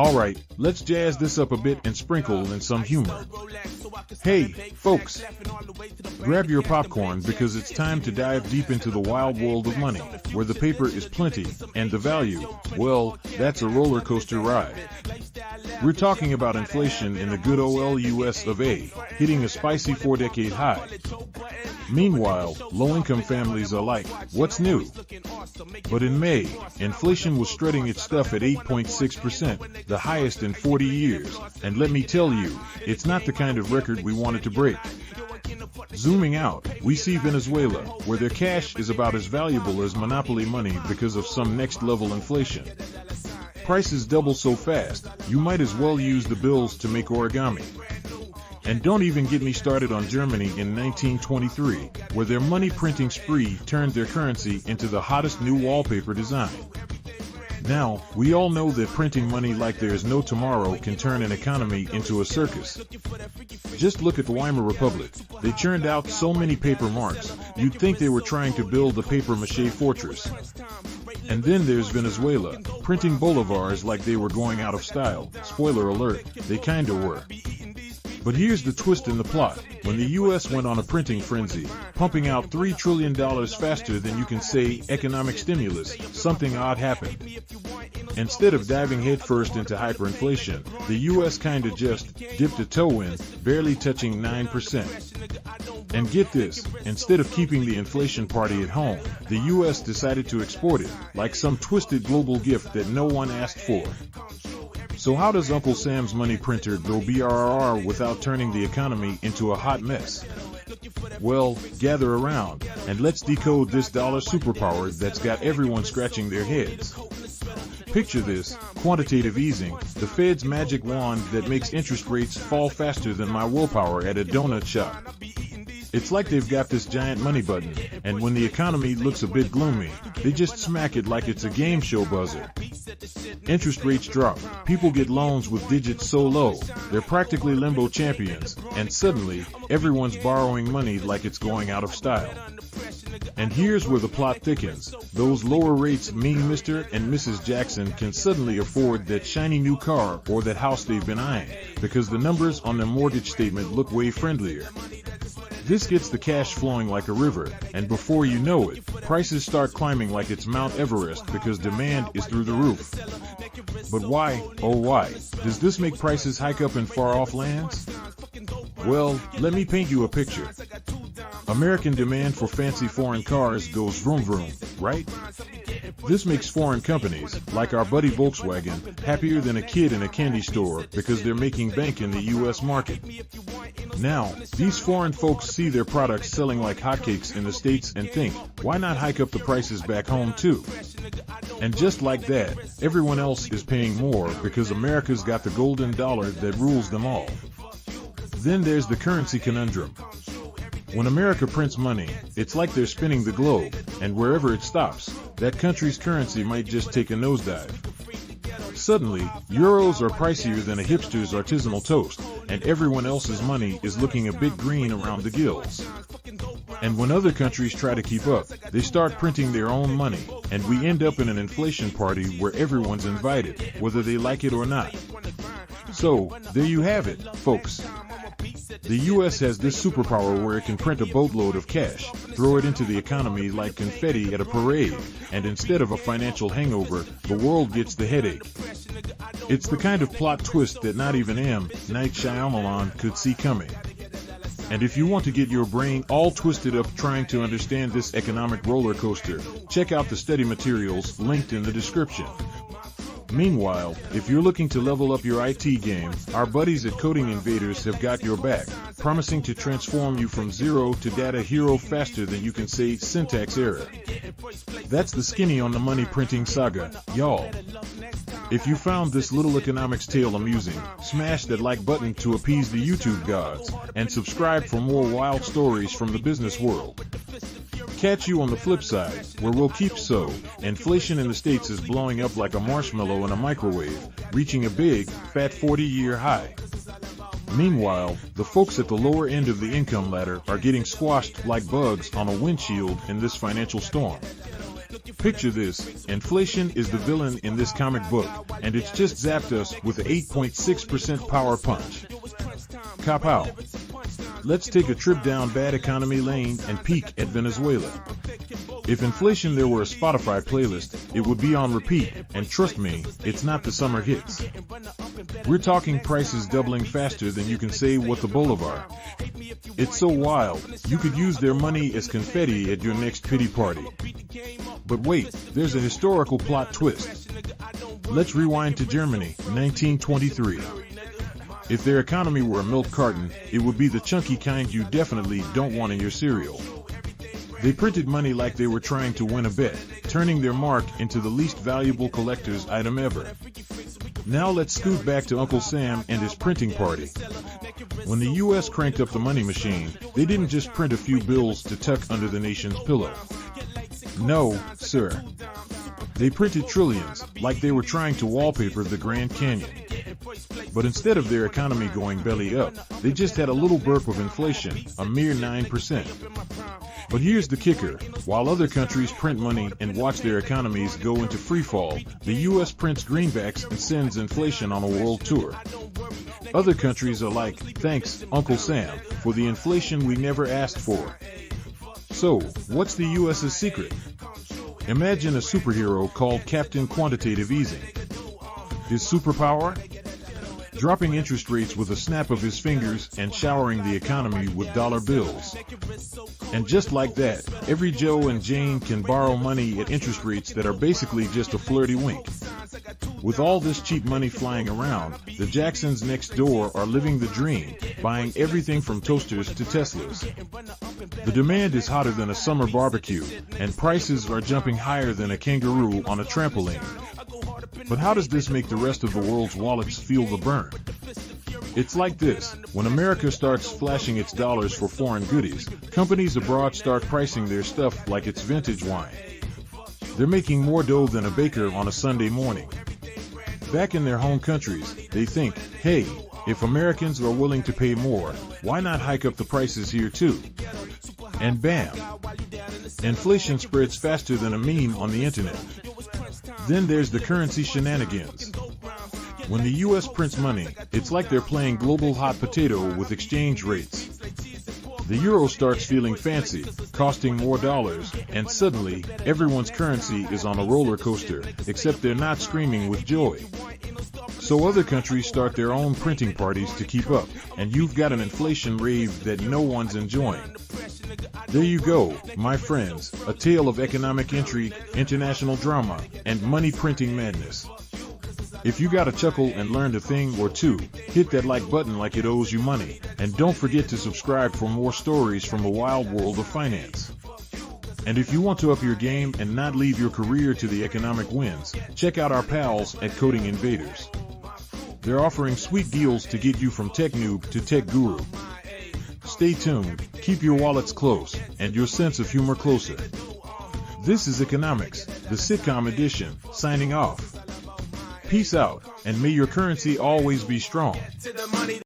Alright, let's jazz this up a bit and sprinkle in some humor. Hey, folks, grab your popcorn because it's time to dive deep into the wild world of money, where the paper is plenty, and the value, well, that's a roller coaster ride. We're talking about inflation in the good old US of A, hitting a spicy 4-decade high. Meanwhile, low-income families are like, what's new? But in May, inflation was strutting its stuff at 8.6%, the highest in 40 years, and let me tell you, it's not the kind of record we wanted to break. Zooming out, we see Venezuela, where their cash is about as valuable as monopoly money because of some next-level inflation. Prices double so fast, you might as well use the bills to make origami. And don't even get me started on Germany in 1923, where their money printing spree turned their currency into the hottest new wallpaper design. Now, we all know that printing money like there's no tomorrow can turn an economy into a circus. Just look at the Weimar Republic. They churned out so many paper marks, you'd think they were trying to build a paper mache fortress. And then there's Venezuela, printing bolivars like they were going out of style. Spoiler alert, they kinda were. But here's the twist in the plot. When the US went on a printing frenzy, pumping out $3 trillion faster than you can say economic stimulus, something odd happened. Instead of diving headfirst into hyperinflation, the US kinda just dipped a toe in, barely touching 9%. And get this, instead of keeping the inflation party at home, the US decided to export it, like some twisted global gift that no one asked for. So how does Uncle Sam's money printer go BRRR without turning the economy into a hot mess? Well, gather around, and let's decode this dollar superpower that's got everyone scratching their heads. Picture this, quantitative easing, the Fed's magic wand that makes interest rates fall faster than my willpower at a donut shop. It's like they've got this giant money button, and when the economy looks a bit gloomy, they just smack it like it's a game show buzzer. Interest rates drop, people get loans with digits so low, they're practically limbo champions, and suddenly, everyone's borrowing money like it's going out of style. And here's where the plot thickens. Those lower rates mean Mr. and Mrs. Jackson can suddenly afford that shiny new car or that house they've been eyeing, because the numbers on their mortgage statement look way friendlier. This gets the cash flowing like a river, and before you know it, prices start climbing like it's Mount Everest because demand is through the roof. But why, oh why, does this make prices hike up in far-off lands? Well, let me paint you a picture. American demand for fancy foreign cars goes vroom vroom, right? This makes foreign companies, like our buddy Volkswagen, happier than a kid in a candy store because they're making bank in the US market. Now, these foreign folks see their products selling like hotcakes in the States and think, why not hike up the prices back home too? And just like that, everyone else is paying more because America's got the golden dollar that rules them all. Then there's the currency conundrum. When America prints money, it's like they're spinning the globe, and wherever it stops, that country's currency might just take a nosedive. Suddenly, euros are pricier than a hipster's artisanal toast, and everyone else's money is looking a bit green around the gills. And when other countries try to keep up, they start printing their own money, and we end up in an inflation party where everyone's invited, whether they like it or not. So, there you have it, folks. The US has this superpower where it can print a boatload of cash, throw it into the economy like confetti at a parade, and instead of a financial hangover, the world gets the headache. It's the kind of plot twist that not even M. Night Shyamalan could see coming. And if you want to get your brain all twisted up trying to understand this economic roller coaster, check out the study materials linked in the description. Meanwhile, if you're looking to level up your IT game, our buddies at Coding Invaders have got your back, promising to transform you from zero to data hero faster than you can say syntax error. That's the skinny on the money printing saga, y'all. If you found this little economics tale amusing, smash that like button to appease the YouTube gods, and subscribe for more wild stories from the business world. Catch you on the flip side, where we'll keep inflation in the States is blowing up like a marshmallow in a microwave, reaching a big, fat 40-year high. Meanwhile, the folks at the lower end of the income ladder are getting squashed like bugs on a windshield in this financial storm. Picture this, inflation is the villain in this comic book, and it's just zapped us with an 8.6% power punch. Cop out. Let's take a trip down bad economy lane and peek at Venezuela. If inflation there were a Spotify playlist, it would be on repeat, and trust me, it's not the summer hits. We're talking prices doubling faster than you can say what the Bolivar. It's so wild, you could use their money as confetti at your next pity party. But wait, there's a historical plot twist. Let's rewind to Germany, 1923. If their economy were a milk carton, it would be the chunky kind you definitely don't want in your cereal. They printed money like they were trying to win a bet, turning their mark into the least valuable collector's item ever. Now let's scoot back to Uncle Sam and his printing party. When the U.S. cranked up the money machine, they didn't just print a few bills to tuck under the nation's pillow. No, sir. They printed trillions, like they were trying to wallpaper the Grand Canyon. But instead of their economy going belly up, they just had a little burp of inflation, a mere 9%. But here's the kicker. While other countries print money and watch their economies go into freefall, the U.S. prints greenbacks and sends inflation on a world tour. Other countries are like, thanks, Uncle Sam, for the inflation we never asked for. So, what's the U.S.'s secret? Imagine a superhero called Captain Quantitative Easing. His superpower? Dropping interest rates with a snap of his fingers and showering the economy with dollar bills. And just like that, every Joe and Jane can borrow money at interest rates that are basically just a flirty wink. With all this cheap money flying around, the Jacksons next door are living the dream, buying everything from toasters to Teslas. The demand is hotter than a summer barbecue, and prices are jumping higher than a kangaroo on a trampoline. But how does this make the rest of the world's wallets feel the burn? It's like this. When America starts flashing its dollars for foreign goodies, companies abroad start pricing their stuff like it's vintage wine. They're making more dough than a baker on a Sunday morning. Back in their home countries, they think, hey, if Americans are willing to pay more, why not hike up the prices here too? And bam! Inflation spreads faster than a meme on the internet. Then there's the currency shenanigans. When the U.S. prints money, it's like they're playing global hot potato with exchange rates. The euro starts feeling fancy, costing more dollars, and suddenly, everyone's currency is on a roller coaster, except they're not screaming with joy. So other countries start their own printing parties to keep up, and you've got an inflation rave that no one's enjoying. There you go, my friends, a tale of economic intrigue, international drama, and money printing madness. If you got a chuckle and learned a thing or two, hit that like button like it owes you money, and don't forget to subscribe for more stories from the wild world of finance. And if you want to up your game and not leave your career to the economic winds, check out our pals at Coding Invaders. They're offering sweet deals to get you from tech noob to tech guru. Stay tuned, keep your wallets close, and your sense of humor closer. This is Economics, the sitcom edition, signing off. Peace out, and may your currency always be strong.